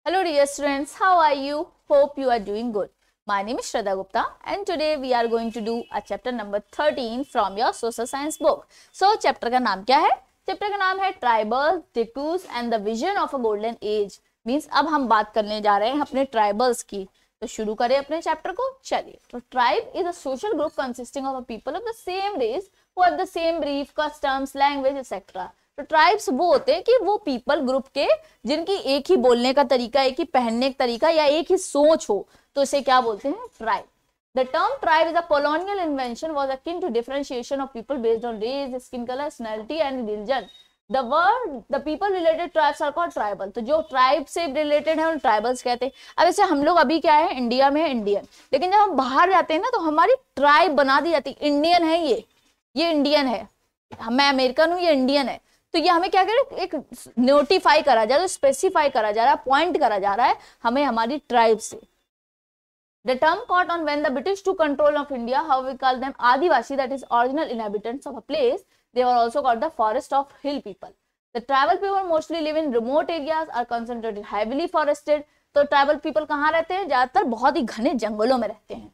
Hello dear students, how are you? Hope you are doing good. My name is Shraddha Gupta and today we are going to do a chapter number 13 from your social science book. So chapter का नाम क्या है? Chapter का नाम है tribals, Dikus and the vision of a golden age. Means अब हम बात करने जा रहे हैं अपने ट्राइबल्स की। तो शुरू करें अपने चैप्टर को। चलिए, तो tribe is a social group consisting of a people of the same race who have the same belief, customs, language etcetera. तो ट्राइब्स वो होते हैं कि वो पीपल ग्रुप के जिनकी एक ही बोलने का तरीका, एक ही पहनने का तरीका या एक ही सोच हो, तो इसे क्या बोलते हैं? Tribe. The term tribe is a colonial invention was akin to differentiation of people based on race, skin color, nationality and religion. The people related tribes are called tribal. तो जो ट्राइब से रिलेटेड है उन tribals कहते हैं। अब ऐसे हम लोग अभी क्या है, इंडिया में है इंडियन, लेकिन जब हम बाहर जाते हैं ना तो हमारी ट्राइब बना दी जाती है। इंडियन है ये इंडियन है, मैं अमेरिकन हूँ, ये इंडियन है। तो ये हमें क्या करें, एक नोटिफाई करा जा रहा है, स्पेसिफाई करा जा रहा है, पॉइंट करा जा रहा है हमें हमारी ट्राइब से। The term caught on when the British took control of India, how we call them Adivasi, that is original inhabitants of a place. They were also called the forest of hill people. The tribal people mostly live in remote areas, are concentrated heavily forested. तो tribal people कहाँ रहते हैं? ज्यादातर बहुत ही घने जंगलों में रहते हैं।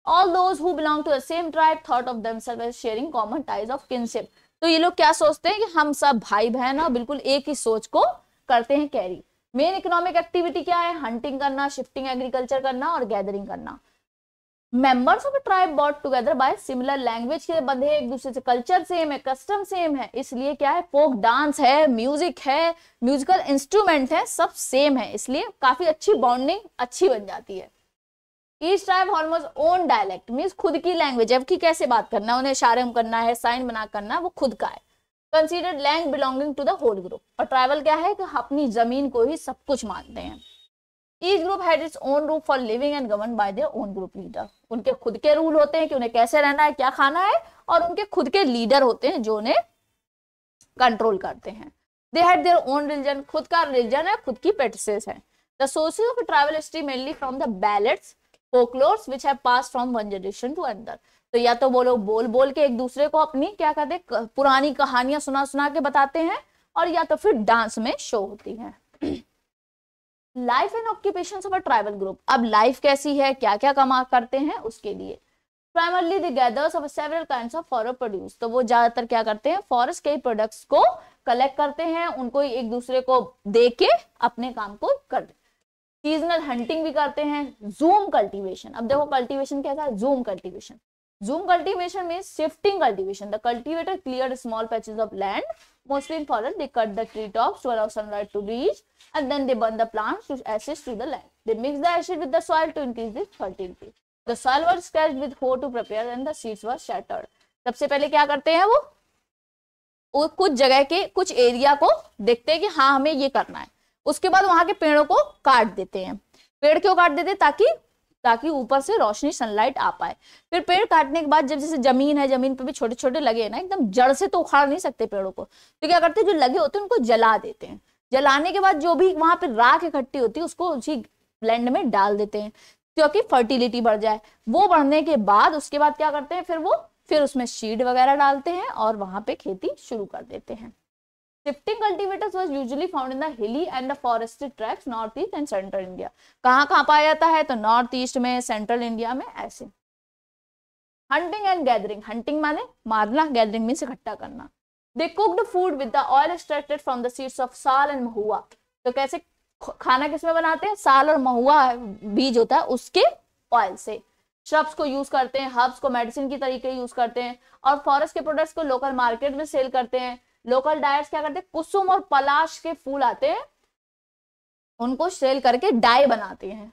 All those who belong to the same tribe thought of themselves as sharing common ties of kinship. तो ये लोग क्या सोचते हैं कि हम सब भाई बहन और बिल्कुल एक ही सोच को करते हैं कैरी। मेन इकोनॉमिक एक्टिविटी क्या है? हंटिंग करना, शिफ्टिंग एग्रीकल्चर करना और गैदरिंग करना। Members of a tribe bought together by similar language के बंधे, एक दूसरे से कल्चर सेम है, कस्टम सेम है, इसलिए क्या है, फोक डांस है, म्यूजिक है, म्यूजिकल इंस्ट्रूमेंट है, सब सेम है, इसलिए काफी अच्छी बॉन्डिंग अच्छी बन जाती है। Each tribe almost own dialect, means खुद की लैंग्वेज है कि कैसे बात करना, उन्हें इशारे में करना है, साइन बना करना है, वो खुद का है। Considered land belonging to the whole group. और ट्राइबल क्या है कि अपनी जमीन को ही सब कुछ मानते हैं। Each group had its own rule for living and govern by their own group leader. उनके खुद के रूल होते हैं कि उन्हें कैसे रहना है, क्या खाना है, और उनके खुद के लीडर होते हैं जो उन्हें कंट्रोल करते हैं। They had their own religion, खुद का रिलीजन है, खुद की प्रैक्टिसेस है। The sources of tribal history mainly from the ballads, folklores which have passed from one generation to another. तो या तो वो लोग बोल बोल के एक दूसरे को अपनी क्या कहते हैं, पुरानी कहानियां सुना सुना के बताते हैं, और या तो फिर डांस में शो होती है। Life and occupations of a tribal group. अब लाइफ कैसी है, क्या क्या कमा करते हैं उसके लिए। Primarily the gathers of several kinds of forest produce. तो वो ज्यादातर क्या करते हैं, फॉरेस्ट के प्रोडक्ट्स को कलेक्ट करते हैं, उनको एक दूसरे को दे के अपने काम को करते। सीजनल हंटिंग भी करते हैं। जूम कल्टीवेशन, अब देखो कल्टीवेशन कैसा है, zoom cultivation. Zoom cultivation means shifting cultivation. The cultivator cleared small patches of land, mostly in forest. They cut the tree tops to allow sunlight to reach, and then they burn the plants to acid to the land. They mix the acid with the soil to increase the fertility. The soil was scratched with hoe to prepare, and the seeds were shattered. सबसे पहले क्या करते हैं वो कुछ जगह के कुछ एरिया को देखते हैं कि हाँ हमें ये करना है। उसके बाद वहां के पेड़ों को काट देते हैं। पेड़ क्यों काट देते हैं? ताकि ऊपर से रोशनी, सनलाइट आ पाए। फिर पेड़ काटने के बाद जब जैसे जमीन है, जमीन पे भी छोटे छोटे लगे हैं ना, एकदम जड़ से तो उखाड़ नहीं सकते पेड़ों को, तो क्या करते हैं, जो लगे होते हैं उनको जला देते हैं। जलाने के बाद जो भी वहां पे राख इकट्ठी होती है उसको उसी लैंड में डाल देते हैं क्योंकि फर्टिलिटी बढ़ जाए। वो बढ़ने के बाद उसके बाद क्या करते हैं, फिर उसमें सीड वगैरह डालते हैं और वहां पे खेती शुरू कर देते हैं। Shifting cultivators was usually found in the hilly and the forested tracts northeast and central India. कहाँ पाया जाता है, तो नॉर्थ ईस्ट में, सेंट्रल इंडिया में ऐसे। Hunting and gathering, hunting माने मारना, gathering मीन्स इकट्ठा करना। They cooked food with the oil extracted from the seeds of साल and महुआ। तो कैसे खाना किसमें बनाते हैं, साल और महुआ बीज होता है उसके ऑयल से। श्रब्स को यूज करते हैं, हर्ब्स को मेडिसिन की तरीके यूज करते हैं, और फॉरेस्ट के प्रोडक्ट्स को लोकल मार्केट में सेल करते हैं। लोकल डायर्स क्या करते हैं, कुसुम और पलाश के फूल आते हैं, उनको सेल करके डाई बनाते हैं।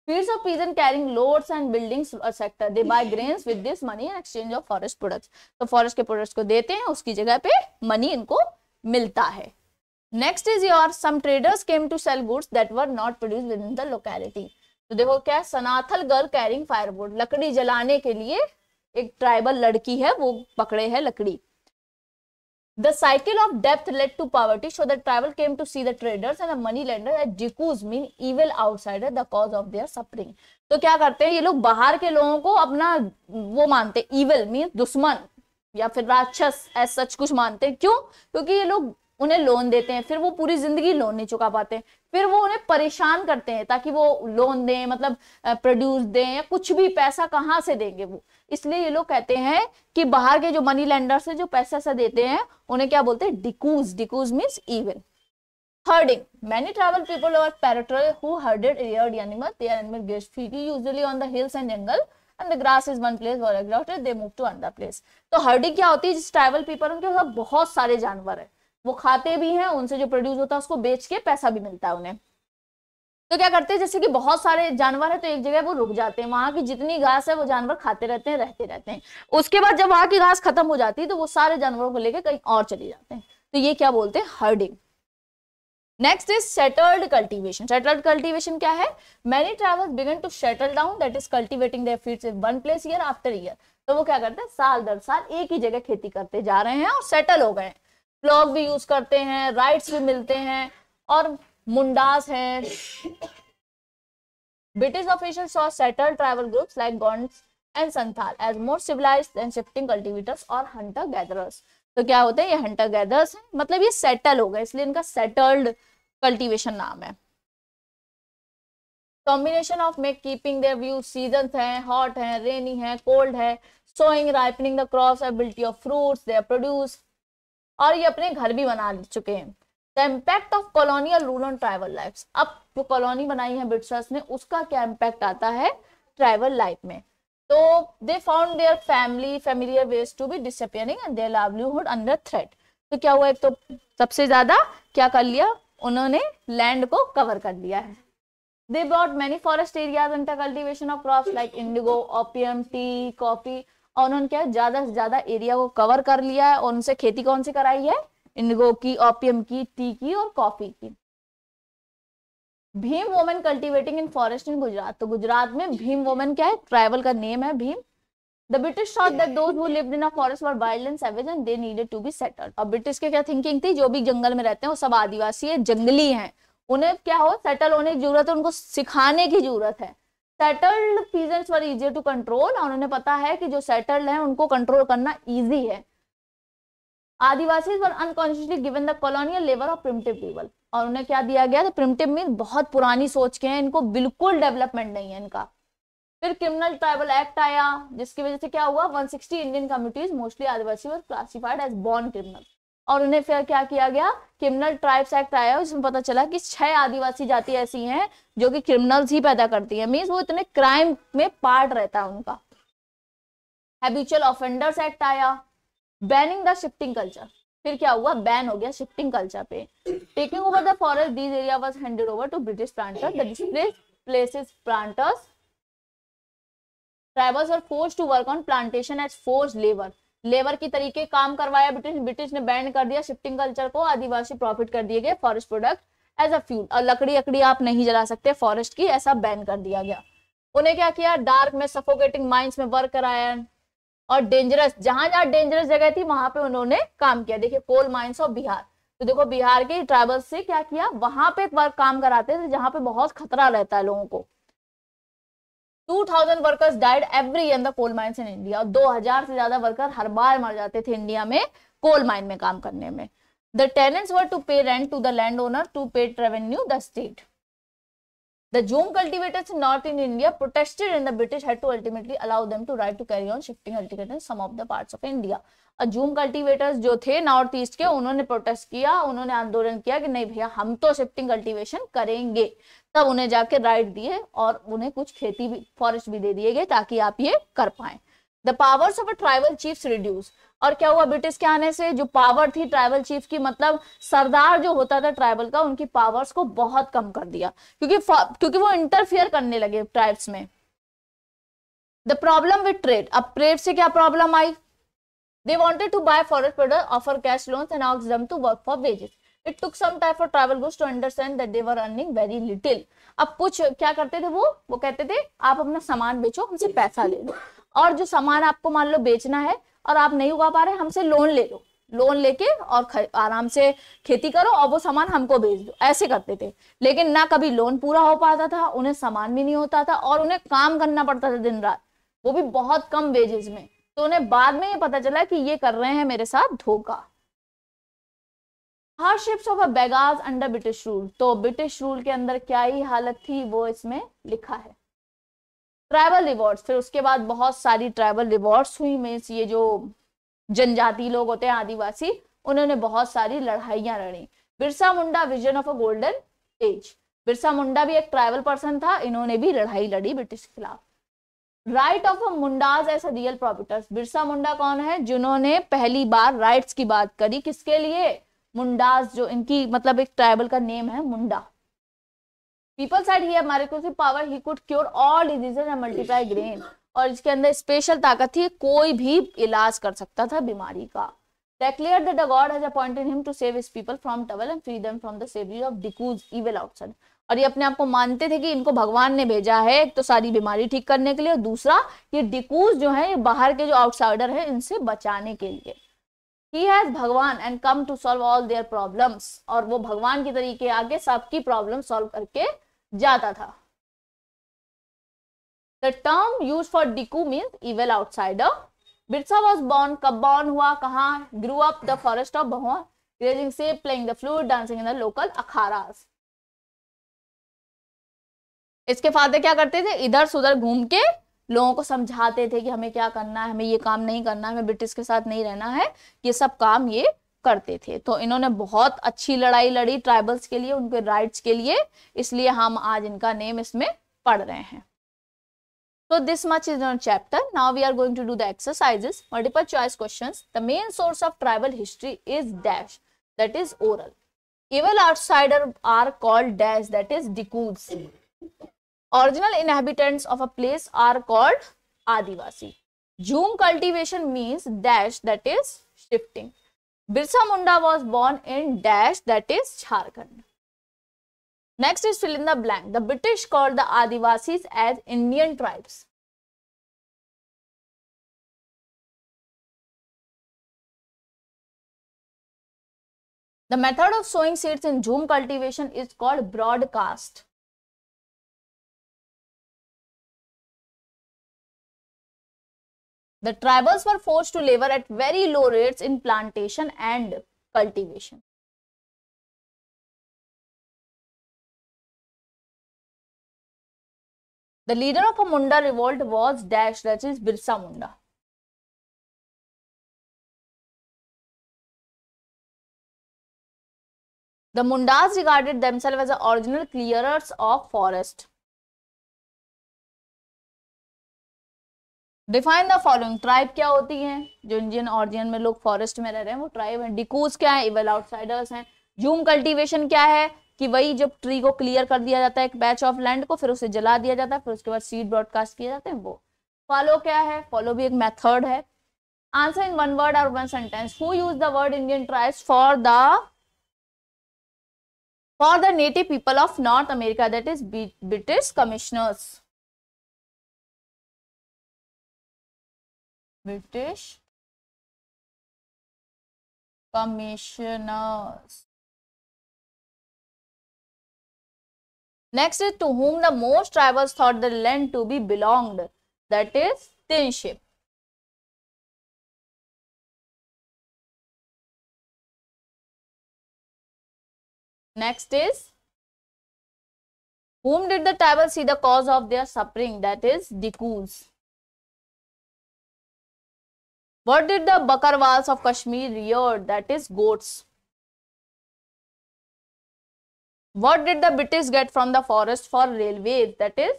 Fields of peasant carrying loads and buildings sector, they buy grains with this money in exchange of forest products. तो फॉरेस्ट के प्रोडक्ट्स को देते हैं, उसकी जगह पे मनी इनको मिलता है। Next is your some traders came to sell goods that were not produced within the locality. तो देखो क्या, सनाथल गर्ल कैरिंग फायरवुड, लकड़ी जलाने के लिए एक ट्राइबल लड़की है, वो पकड़े है लकड़ी। The cycle of debt led to poverty, so the tribal came to see the traders and the money lenders as Jikus, mean evil outsider, the cause of their suffering. तो क्या करते हैं ये लोग, बाहर के लोगों को अपना वो मानते हैं, evil मीन दुश्मन या फिर राक्षस, ऐसा सच कुछ मानते हैं। क्यों? क्योंकि ये लोग उन्हें लोन देते हैं, फिर वो पूरी जिंदगी लोन नहीं चुका पाते, फिर वो उन्हें परेशान करते हैं ताकि वो लोन दें, मतलब प्रोड्यूस दें, या कुछ भी पैसा कहाँ से देंगे वो। इसलिए ये लोग कहते हैं कि बाहर के जो मनी लेंडर्स है जो पैसा सा देते हैं उन्हें क्या बोलते हैं, Dikus. Dikus means evil. Herding. Many travel people are paratrol who herded reared animals. Their animals graze freely, usually on the hills and jungle. And the grass is one place, or exhausted, they move to another place. तो herding क्या होती है, जिस tribal people उनके पास बहुत सारे जानवर है, वो खाते भी हैं, उनसे जो प्रोड्यूस होता है उसको बेच के पैसा भी मिलता है उन्हें। तो क्या करते हैं, जैसे कि बहुत सारे जानवर है तो एक जगह वो रुक जाते हैं, वहां की जितनी घास है वो जानवर खाते रहते हैं, रहते रहते हैं। उसके बाद जब वहां की घास खत्म हो जाती है तो वो सारे जानवरों को लेकर कहीं और चले जाते हैं। तो ये क्या बोलते हैं, herding. Next is settled cultivation. Settled cultivation क्या है, many tribals begin to settle down, that is cultivating their fields in one place year after year. तो वो क्या करते हैं, साल दर साल एक ही जगह खेती करते जा रहे हैं और सेटल हो गए। प्लॉग भी यूज करते हैं, राइट्स भी मिलते हैं, और मुंडास हैं। British officials saw settled tribal groups like Gonds and Santhal as more civilized than shifting cultivators or hunter gatherers। तो क्या होते हैं, ये हंटर गैदर्स हैं, मतलब ये सेटल हो गए, इसलिए इनका सेटल्ड कल्टीवेशन नाम है। Combination of make keeping their view, seasons हैं, हॉट है, रेनी है, कोल्ड है, sowing, ripening the crops, ability of fruits, their produce, और ये अपने घर भी बना चुके हैं। The impact of colonial rule on tribal life. अब जो कॉलोनी बनाई है ब्रिटिशर्स ने, उसका क्या इम्पैक्ट आता है ट्राइबल लाइफ में। तो they found their familiar ways to be disappearing and their livelihood under threat. तो क्या हुआ, एक तो सबसे ज्यादा क्या कर लिया उन्होंने, लैंड को कवर कर लिया है। They brought many forest areas under cultivation of crops like Indigo, opium, T, coffee, और उन्होंने क्या ज्यादा से ज्यादा एरिया को कवर कर लिया है, और उनसे खेती कौन सी कराई है, इंडिगो की, ओपियम की, टी की और कॉफी की। भीम वोमेन कल्टीवेटिंग इन फॉरेस्ट इन गुजरात। तो गुजरात में भीम वोमेन क्या है, ट्राइबल का नेम है Bhim. The British thought that those who lived in a forest were wild and savage and they needed to be settled। और ब्रिटिश के क्या थिंकिंग थी, जो भी जंगल में रहते हैं वो सब आदिवासी है, जंगली हैं, उन्हें क्या हो, सेटल होने की जरूरत है, उनको सिखाने की जरूरत है। Settled peasants were easier to control, और उन्हें पता है कि जो सेटल्ड है उनको कंट्रोल करना इजी है। आदिवासी were unconsciously given the colonial labour of primitive people, और उन्हें क्या दिया गया, तो प्रिमिटिव मीन बहुत पुरानी सोच के हैं, इनको बिल्कुल डेवलपमेंट नहीं है इनका। फिर क्रिमिनल ट्राइबल एक्ट आया, जिसकी वजह से क्या हुआ, 160 इंडियन कम्युनिटीज मोस्टली आदिवासी वर क्लासिफाइड एज बॉर्न क्रिमिनल, और उन्हें फिर क्या किया गया, क्रिमिनल ट्राइब्स एक्ट आया, इसमें पता चला कि 6 आदिवासी जाति ऐसी हैं जो कि क्रिमिनल्स ही पैदा करती है, मीन्स वो इतने क्राइम में पार्ट रहता है उनका। हैबिचुअल ऑफेंडर्स एक्ट आया, बैनिंग द शिफ्टिंग कल्चर, फिर क्या हुआ, बैन हो गया शिफ्टिंग कल्चर पे। Taking over the forest, this area was handed over to British planters, the displaced places planters tribals were forced to work on plantation as forced labour, labour की तरीके काम करवाया ब्रिटिश ने ban कर दिया shifting culture को, आदिवासी profit कर दिए गए forest product as a fuel, और लकड़ी आप नहीं जला सकते फॉरेस्ट की, ऐसा बैन कर दिया गया। उन्हें क्या किया, डार्क में सफोकेटिंग माइंस में वर्क कराया, और डेंजरस, जहां जहां डेंजरस जगह थी वहां पे उन्होंने काम किया। देखिए कोल माइंस ऑफ बिहार, तो देखो बिहार के ट्राइबल्स से क्या किया, वहां पे वर्क काम कराते थे जहां पे बहुत खतरा रहता है लोगों को। 2000 workers died every year in the coal mines in India, और 2000 से ज्यादा वर्कर हर बार मर जाते थे इंडिया में कोल माइन में काम करने में। The tenants were to pay rent to the land owner to pay revenue the state. The Jhum cultivators in North in India protested and the British had to ultimately allow them to right to carry on shifting cultivation in some of the parts of India। और zoom cultivators जो थे north east के, उन्होंने protest किया, उन्होंने आंदोलन किया कि नहीं भैया हम तो शिफ्टिंग कल्टीवेशन करेंगे, तब उन्हें जाके राइट दिए और उन्हें कुछ खेती भी, फॉरेस्ट भी दे दिए गए ताकि आप ये कर पाए। The powers of a tribal chiefs reduce, और क्या हुआ, ब्रिटिश के आने से जो पावर थी ट्राइबल चीफ की, मतलब सरदार जो होता था ट्राइबल का, उनकी पावर्स को बहुत कम कर दिया, क्योंकि वो इंटरफियर करने लगे ट्राइब्स में। द प्रॉब्लम विद ट्रेड, अब ट्रेड से क्या प्रॉब्लम आई, they wanted to buy forest product, offer cash loans and ask them to work for wages. It took some time for tribal goods to understand that they were earning very little. अब कुछ क्या करते थे वो कहते थे आप अपना सामान बेचो, हमसे पैसा ले लो, और जो सामान आपको मान लो बेचना है और आप नहीं उगा पा रहे, हमसे लोन ले लो, लोन लेके और आराम से खेती करो और वो सामान हमको बेच दो, ऐसे करते थे। लेकिन ना कभी लोन पूरा हो पाता था, उन्हें सामान भी नहीं होता था, और उन्हें काम करना पड़ता था दिन रात, वो भी बहुत कम वेजेस में। तो उन्हें बाद में ये पता चला कि ये कर रहे हैं मेरे साथ धोखा। Hardships of a beggars under British rule, तो ब्रिटिश रूल के अंदर क्या ही हालत थी वो इसमें लिखा है। ट्राइबल रिवॉर्ड्स, फिर उसके बाद बहुत सारी ट्राइबल रिवॉर्ड्स हुई, मीन्स ये जो जनजाति लोग होते हैं आदिवासी, उन्होंने बहुत सारी लड़ाइयां लड़ी। Birsa Munda vision of a golden age, Birsa Munda भी एक ट्राइबल पर्सन था, इन्होंने भी लड़ाई लड़ी ब्रिटिश के खिलाफ। Right of Mundas as real proprietors, Birsa Munda कौन है, जिन्होंने पहली बार राइट्स की बात करी, किसके लिए, मुंडाज, जो इनकी मतलब एक ट्राइबल का नेम है मुंडा। पीपल साइड ही हमारे को power, he could cure all diseases and multiply grain, और इसके अंदर स्पेशल ताकत थी, कोई भी इलाज कर सकता था बीमारी का। Declared that the God has appointed him to save his people from trouble and free them from the slavery of Diku's evil outside, और ये अपने आप को मानते थे कि इनको भगवान ने भेजा है, एक तो सारी बीमारी ठीक करने के लिए, और दूसरा ये डिकूज जो है, ये बाहर के जो आउटसाइडर है, इनसे बचाने के लिए। He has भगवान and come to solve all their problems, और वो भगवान की तरीके आगे सबकी प्रॉब्लम सॉल्व करके जाता था। The term used for Diku means evil outsider. Birsa was born, कब born हुआ, कहाँ, grew up the forest of Bahua, grazing sheep, playing the flute, dancing in the local akharas. इसके फादर क्या करते थे, इधर से उधर घूम के लोगों को समझाते थे कि हमें क्या करना है, हमें ये काम नहीं करना है, हमें ब्रिटिश के साथ नहीं रहना है, ये सब काम ये करते थे। तो इन्होंने बहुत अच्छी लड़ाई लड़ी ट्राइबल्स के लिए, उनके राइट्स के लिए, इसलिए हम आज इनका नेम इसमें पढ़ रहे हैं। So this much is our chapter. Now we are going to do the exercises, multiple choice questions. The main source of tribal history is dash, that is oral. Evil outsider are called dash, that is Dikus. Original inhabitants of a place are called Adivasi. Jhum cultivation means dash, that is shifting. Birsa Munda was born in dash, that is Jharkhand. Next is fill in the blank. The British called the Adivasis as Indian tribes. The method of sowing seeds in Jhum cultivation is called broadcast. The tribals were forced to labor at very low rates in plantation and cultivation. The leader of a Munda revolt was dash, that is Birsa Munda. The Mundas regarded themselves as the original clearers of forest. Define the following. Tribe क्या होती है, जो Indian origin में लोग forest में रह रहे हैं वो ट्राइब है। डिकूज क्या है, इवल आउटसाइडर्स हैं। जूम कल्टीवेशन क्या है, कि वही जब ट्री को क्लियर कर दिया जाता है, एक पैच ऑफ लैंड को, फिर उसे जला दिया जाता है, फिर उसके बाद सीड ब्रॉडकास्ट किए जाते हैं वो। फॉलो क्या है, फॉलो भी एक मेथड है। आंसर इन वन वर्ड और one sentence. Who use the word Indian tribes for the native people of north America, that is British commissioners. British commissioners. Next is to whom the most tribals thought the land to be belonged, that is kinship. Next is whom did the tribals see the cause of their suffering, that is Dikus. What did the Bakarwals of Kashmir reared, that is goats. What did the British get from the forest for railways, that is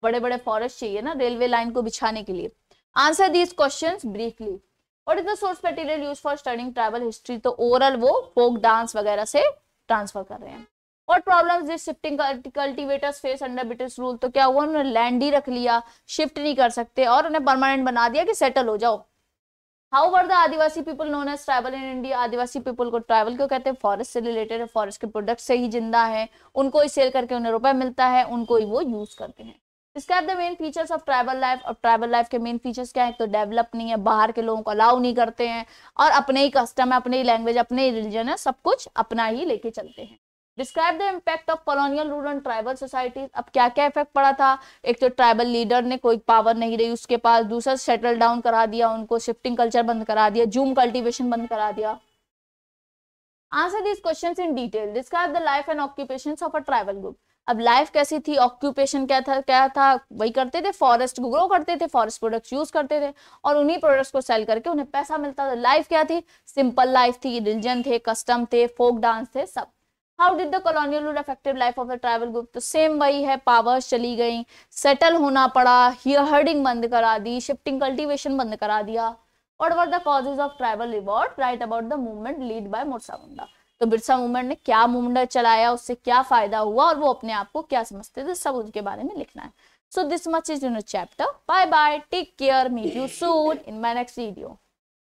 बड़े बड़े forest चाहिए ना railway line को बिछाने के लिए। Answer these questions briefly. What is the source material used for studying tribal history, तो oral वो फोक डांस वगैरह से ट्रांसफर कर रहे हैं। What problems did shifting cultivators face under British rule, तो क्या हुआ, उन्होंने लैंड ही रख लिया, शिफ्ट नहीं कर सकते और उन्हें परमानेंट बना दिया कि सेटल हो जाओ। How were the adivasi people known as tribal in India, adivasi people को ट्राइबल क्यों कहते हैं, फॉरेस्ट से रिलेटेड है, फॉरेस्ट के प्रोडक्ट से ही जिंदा है, उनको ही सेल करके उन्हें रुपए मिलता है, उनको ही वो यूज करते हैं। Describe the main features of tribal life, और ट्राइबल लाइफ के मेन फीचर्स क्या है, तो डेवलप नहीं है, बाहर के लोगों को अलाउ नहीं करते हैं, और अपने ही कस्टम है, अपने ही लैंग्वेज, अपने ही रिलीजन है, सब कुछ अपना ही लेके चलते हैं। Describe the impact of colonial rule on tribal society, अब क्या क्या इफेक्ट पड़ा था, एक तो ट्राइबल लीडर ने कोई पावर नहीं रही उसके पास, दूसरा सेटल डाउन करा दिया उनको, शिफ्टिंग कल्चर बंद करा दिया, जूम कल्टीवेशन बंद करा दिया। Answer this questions in detail. Describe the life and occupations of a tribal group. अब लाइफ कैसी थी, ऑक्यूपेशन क्या था, वही करते थे, फॉरेस्ट ग्रो करते थे, फॉरेस्ट प्रोडक्ट्स यूज करते थे और उन्हीं प्रोडक्ट्स को सेल करके उन्हें पैसा मिलता था। लाइफ क्या थी, सिंपल लाइफ थी, रिलीजन थे, कस्टम थे, फोक डांस थे, सब। How did the colonial rule affected life of the tribal group, तो सेम वही है, पावर्स चली गई, सेटल होना पड़ा, हर्डिंग बंद करा दी, शिफ्टिंग कल्टीवेशन बंद करा दिया। What were the causes of tribal revolt? Write about the movement lead by Birsa Munda. तो बिरसा मूवमेंट ने क्या मूवमेंट चलाया, उससे क्या फायदा हुआ और वो अपने आप को क्या समझते थे, सब उनके बारे में लिखना है। So this much is in a chapter. Bye bye. Take care. Meet you soon in my next video.